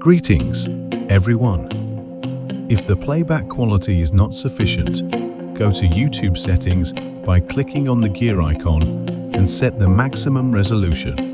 Greetings, everyone. If the playback quality is not sufficient, go to YouTube settings by clicking on the gear icon and set the maximum resolution.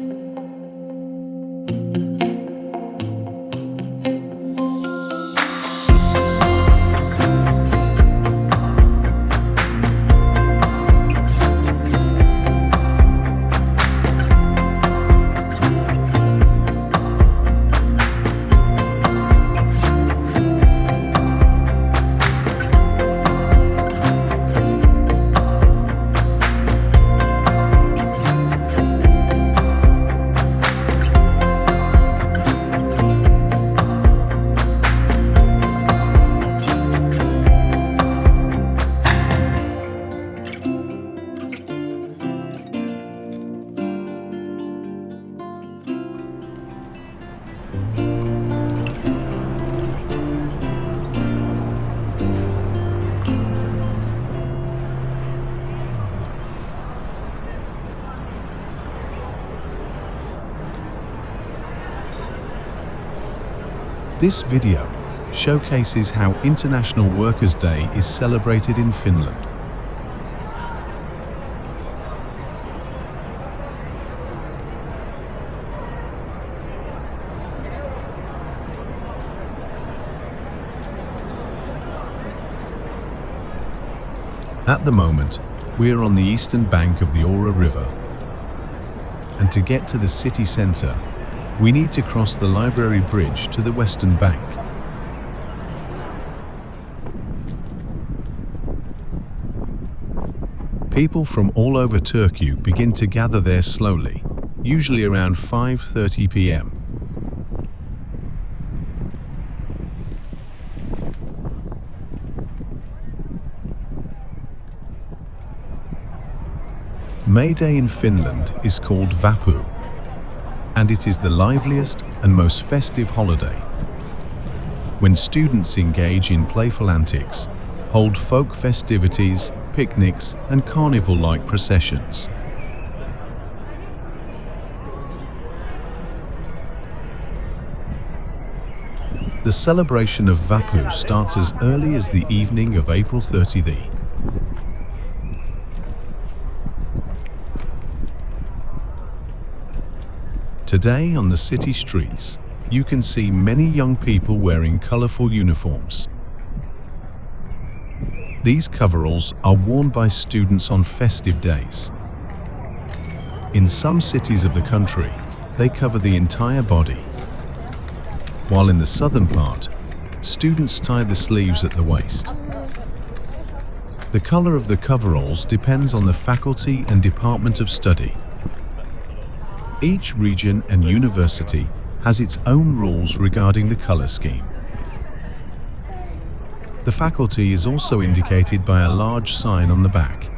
This video showcases how International Workers' Day is celebrated in Finland. At the moment, we are on the eastern bank of the Ora River, and to get to the city centre, we need to cross the Library Bridge to the western bank. People from all over Turkey begin to gather there slowly, usually around 5:30 p.m. May Day in Finland is called Vappu, and it is the liveliest and most festive holiday, when students engage in playful antics, hold folk festivities, picnics, and carnival-like processions. The celebration of Vappu starts as early as the evening of April 30th. Today on the city streets, you can see many young people wearing colorful uniforms. These coveralls are worn by students on festive days. In some cities of the country, they cover the entire body, while in the southern part, students tie the sleeves at the waist. The color of the coveralls depends on the faculty and department of study. Each region and university has its own rules regarding the color scheme. The faculty is also indicated by a large sign on the back.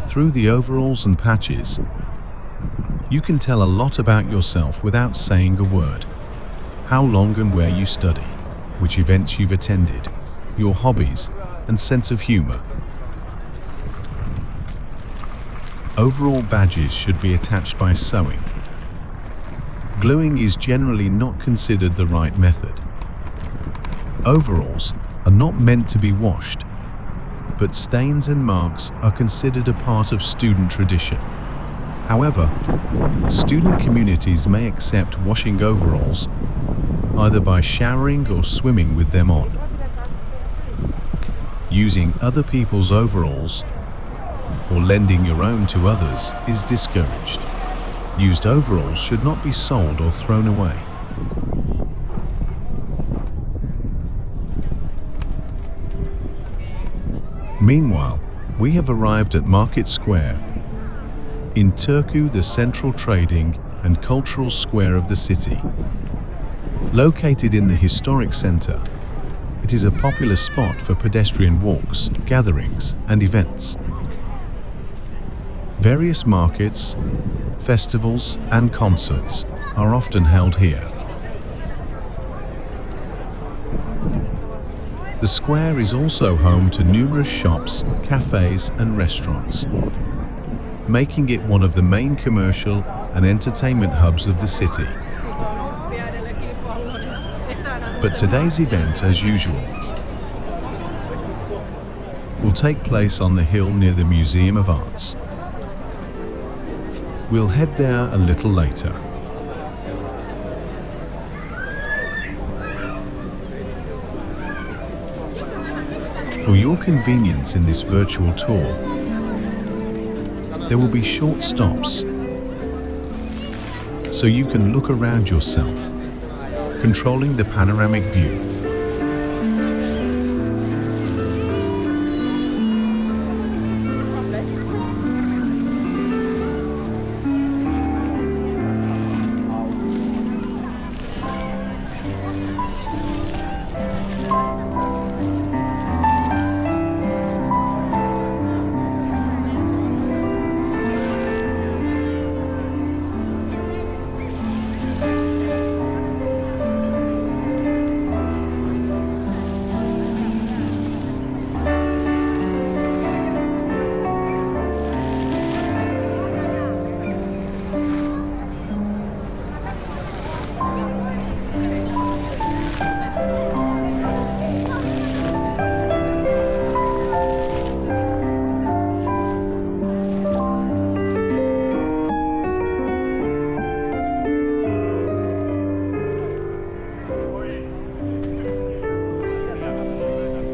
Through the overalls and patches, you can tell a lot about yourself without saying a word. How long and where you study, which events you've attended, your hobbies, and sense of humor. Overall badges should be attached by sewing. Gluing is generally not considered the right method. Overalls are not meant to be washed, but stains and marks are considered a part of student tradition. However, student communities may accept washing overalls either by showering or swimming with them on. Using other people's overalls or lending your own to others is discouraged. Used overalls should not be sold or thrown away. Meanwhile, we have arrived at Market Square in Turku, the central trading and cultural square of the city. Located in the historic center, it is a popular spot for pedestrian walks, gatherings, and events. Various markets, festivals, and concerts are often held here. The square is also home to numerous shops, cafes, and restaurants, making it one of the main commercial and entertainment hubs of the city. But today's event, as usual, will take place on the hill near the Museum of Arts. We'll head there a little later. For your convenience in this virtual tour, there will be short stops, so you can look around yourself, controlling the panoramic view.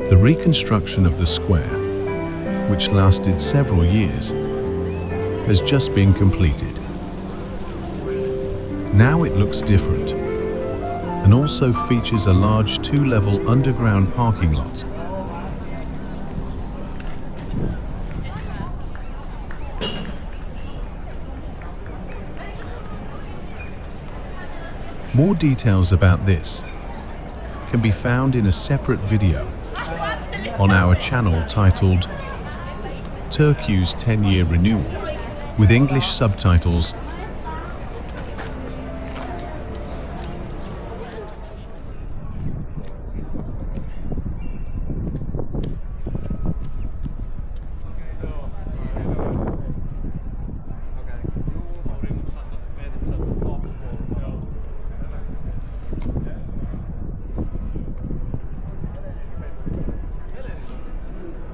The reconstruction of the square, which lasted several years, has just been completed. Now it looks different, and also features a large two-level underground parking lot. More details about this can be found in a separate video on our channel titled Turku's 10-Year Renewal, with English subtitles.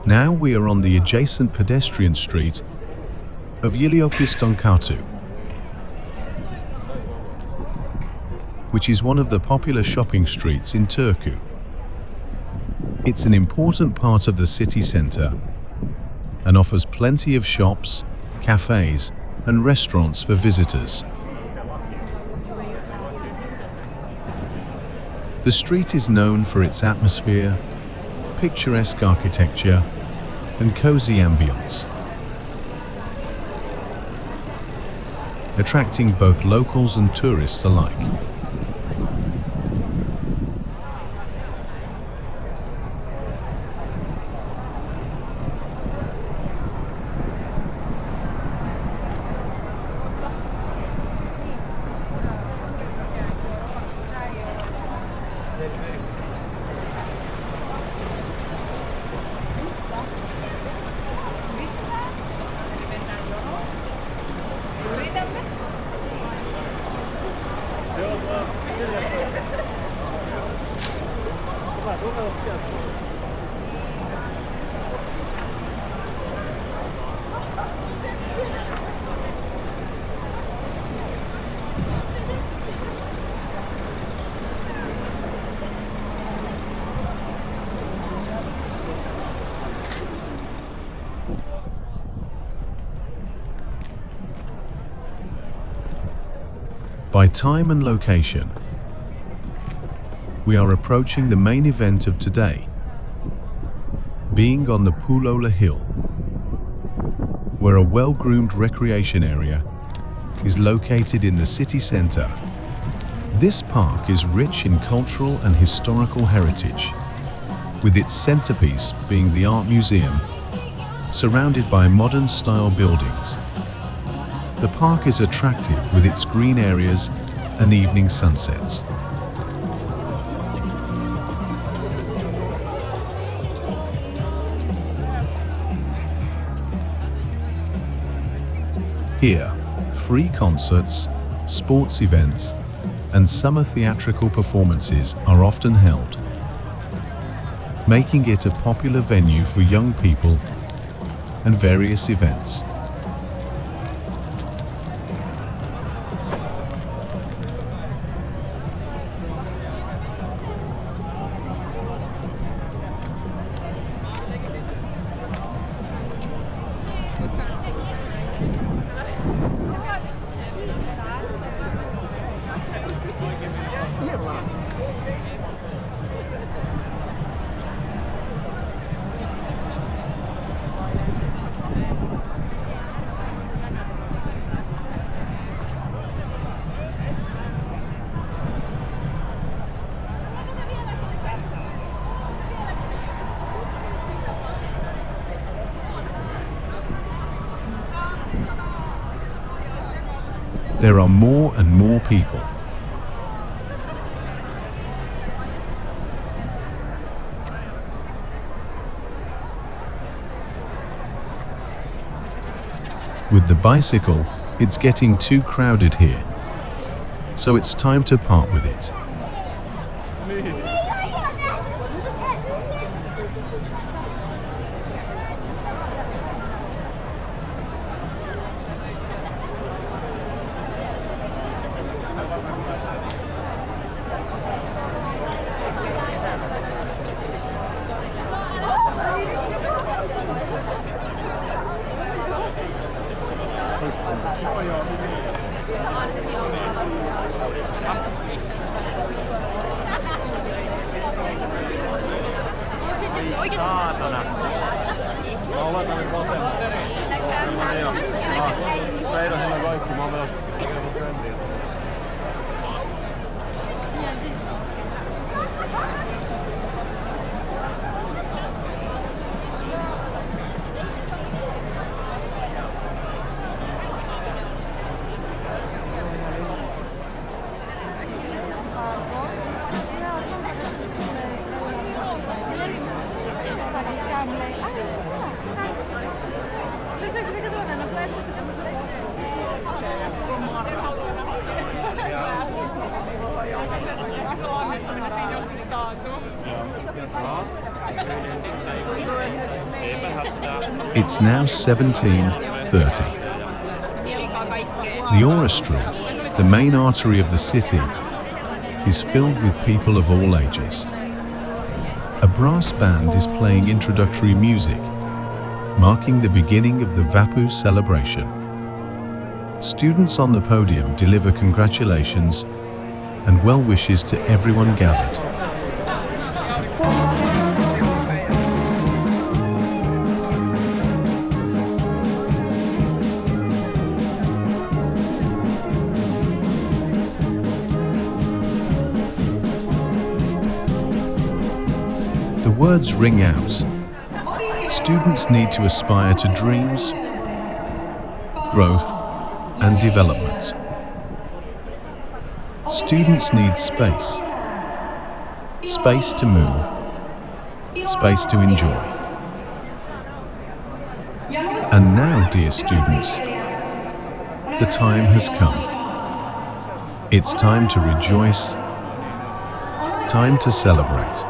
Now we are on the adjacent pedestrian street of Yliopiston Katu, which is one of the popular shopping streets in Turku. It's an important part of the city centre and offers plenty of shops, cafes and restaurants for visitors. The street is known for its atmosphere, picturesque architecture and cozy ambience, attracting both locals and tourists alike. By time and location, we are approaching the main event of today, being on the Puulola Hill, where a well-groomed recreation area is located in the city centre. This park is rich in cultural and historical heritage, with its centerpiece being the Art Museum, surrounded by modern-style buildings. The park is attractive with its green areas and evening sunsets. Here, Free concerts, sports events, and summer theatrical performances are often held, making it a popular venue for young people and various events. There are more and more people. With the bicycle, it's getting too crowded here, so it's time to part with it. Saatana. Mä oletan vasemmin. Peidon sinne kaikki, mä oon menossa trendiin. It's now 17:30. The Aura Street, the main artery of the city, is filled with people of all ages. A brass band is playing introductory music, marking the beginning of the Vapu celebration. Students on the podium deliver congratulations and well wishes to everyone gathered. The words ring out. Students need to aspire to dreams, growth, and development. Students need space. Space to move. Space to enjoy. And now, dear students, the time has come. It's time to rejoice. Time to celebrate.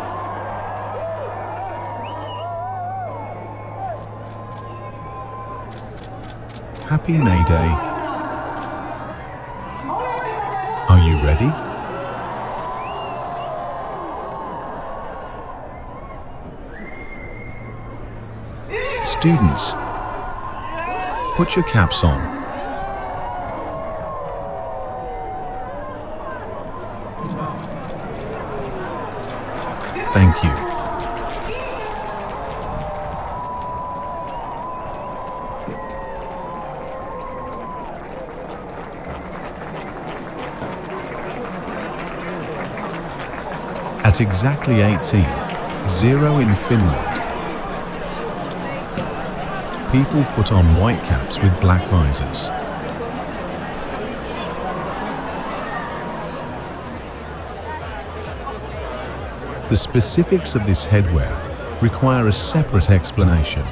Happy May Day. Are you ready? Students, put your caps on. Thank you. At exactly 18:00 in Finland, people put on white caps with black visors. The specifics of this headwear require a separate explanation.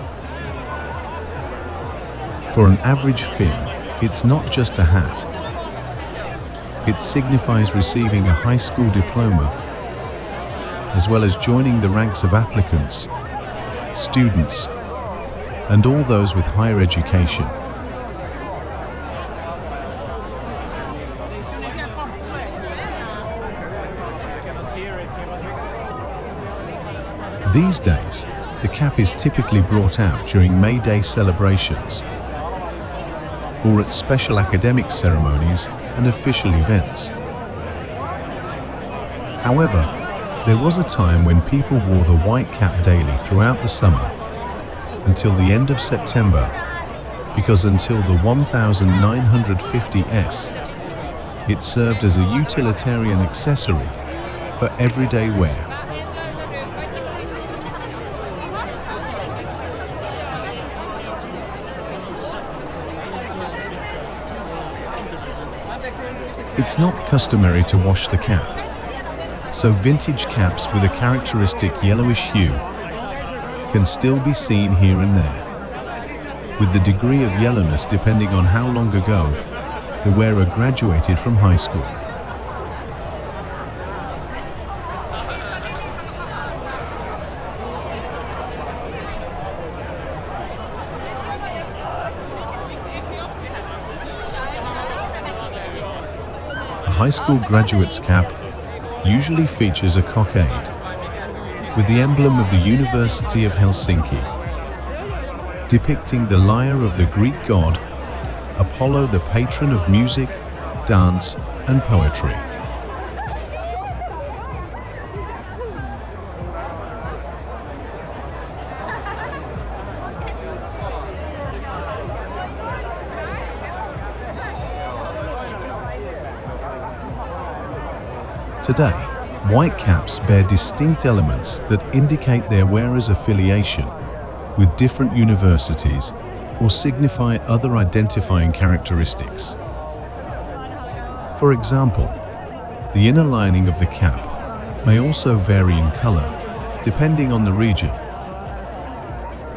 For an average Finn, It's not just a hat. It signifies receiving a high school diploma, as well as joining the ranks of applicants, students, and all those with higher education. These days, the cap is typically brought out during May Day celebrations or at special academic ceremonies and official events. However, there was a time when people wore the white cap daily throughout the summer until the end of September, because until the 1950s, it served as a utilitarian accessory for everyday wear. It's not customary to wash the cap, so vintage caps with a characteristic yellowish hue can still be seen here and there, with the degree of yellowness depending on how long ago the wearer graduated from high school. A high school graduate's cap usually features a cockade with the emblem of the University of Helsinki, depicting the lyre of the Greek god Apollo, the patron of music, dance, and poetry. Today, white caps bear distinct elements that indicate their wearer's affiliation with different universities or signify other identifying characteristics. For example, the inner lining of the cap may also vary in color depending on the region.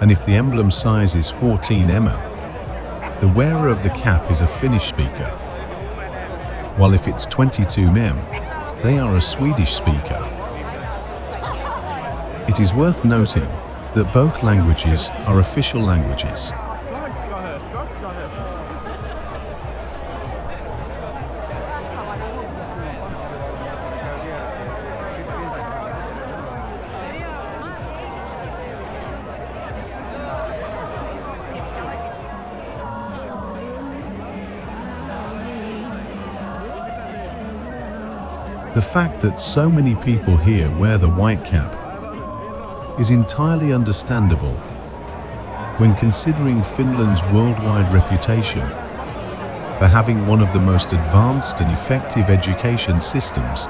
And if the emblem size is 14 mm, the wearer of the cap is a Finnish speaker, while if it's 22 mm, they are a Swedish speaker. It is worth noting that both languages are official languages. The fact that so many people here wear the white cap is entirely understandable when considering Finland's worldwide reputation for having one of the most advanced and effective education systems.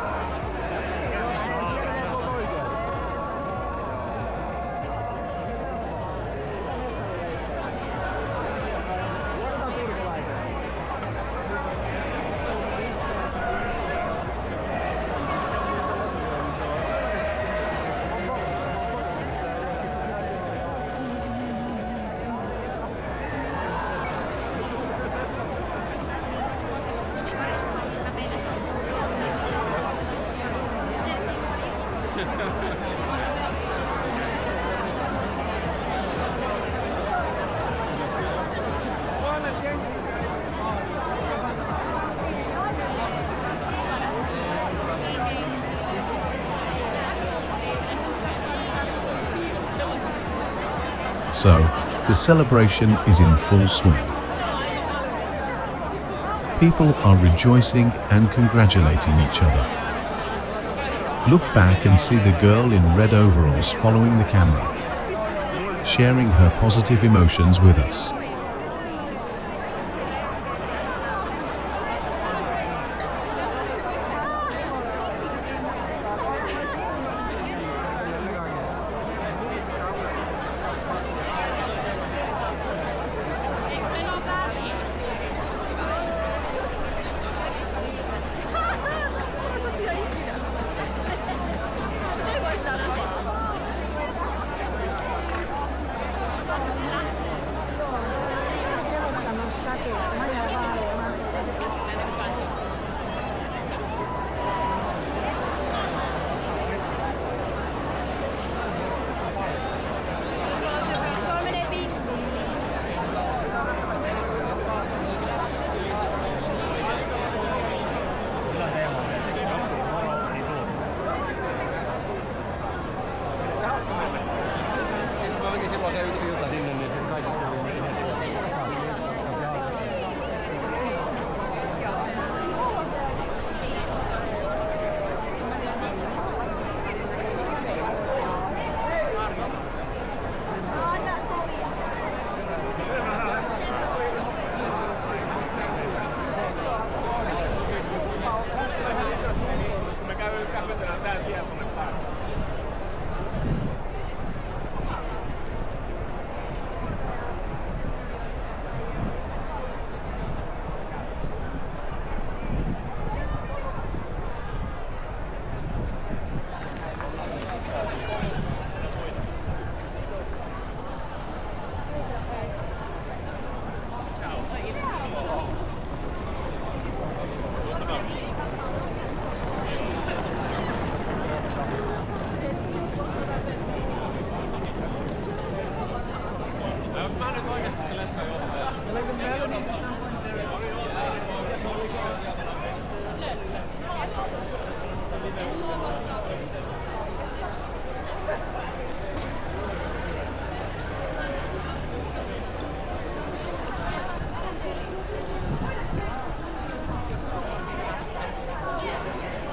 So, the celebration is in full swing. People are rejoicing and congratulating each other. Look back and see the girl in red overalls following the camera, sharing her positive emotions with us.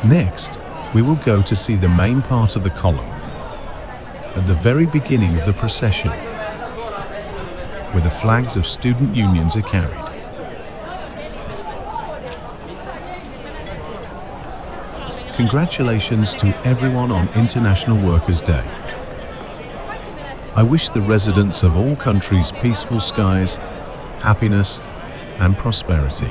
Next, we will go to see the main part of the column, at the very beginning of the procession, where the flags of student unions are carried. Congratulations to everyone on International Workers' Day. I wish the residents of all countries peaceful skies, happiness, and prosperity.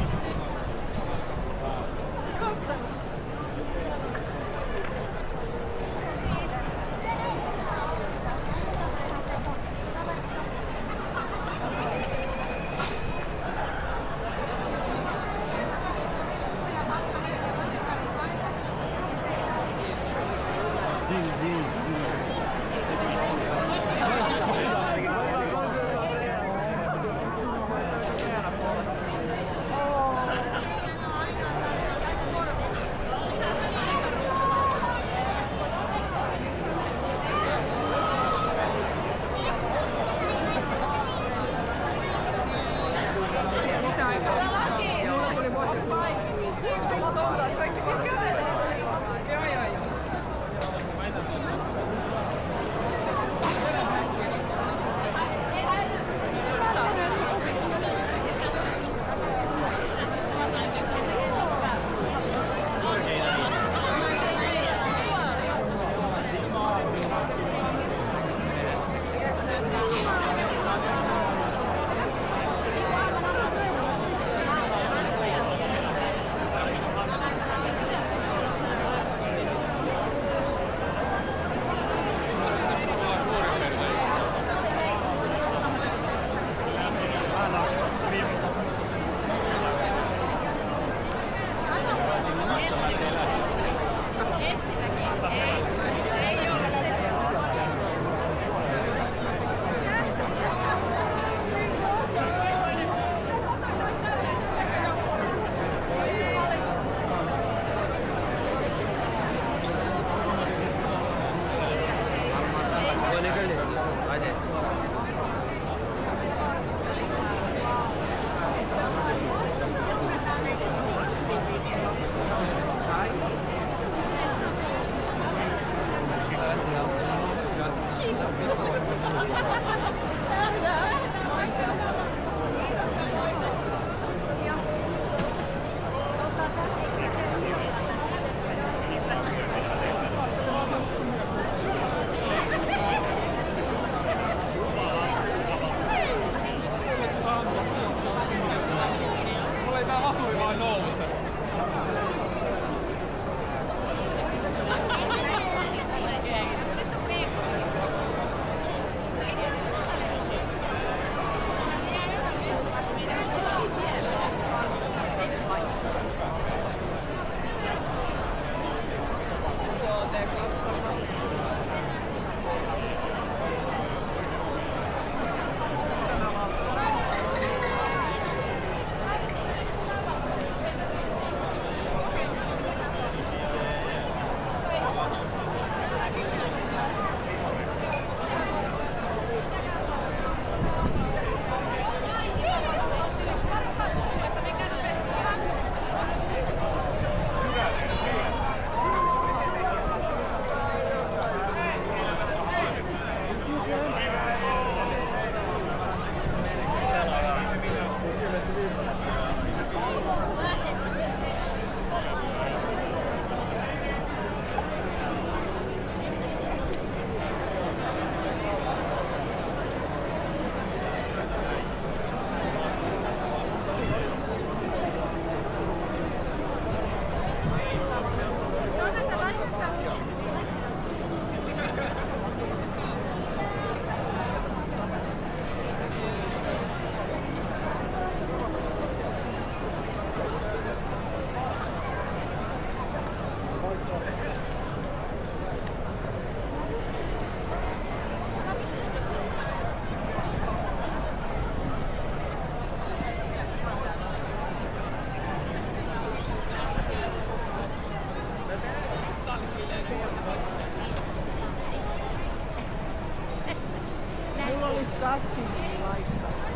disgusting like that.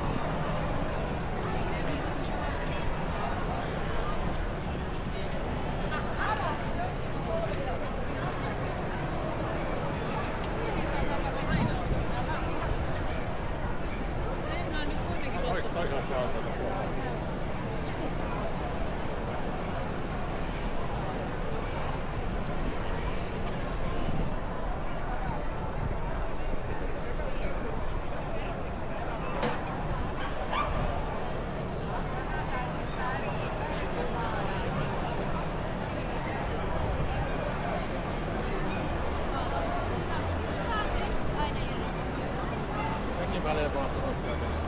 välillä vaan tuosta.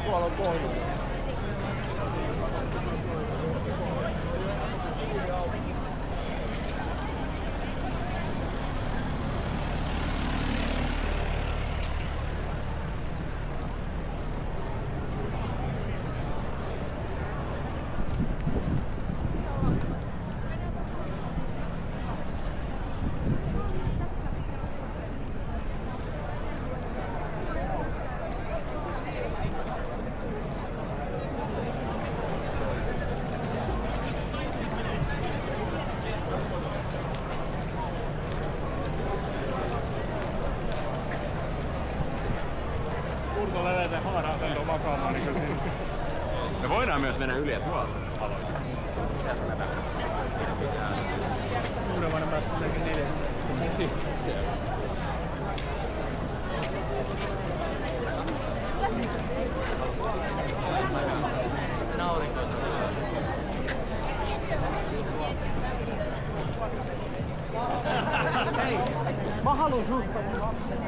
Tuolla on pohjalla. Kunto leveä haadaan peltoa makaamaan niin kyllä. Me voidaan myös mennä yli, että tuolla aloitetaan. Uudemman päästä melkein 4. Hei, mä haluun susta mun lapsen.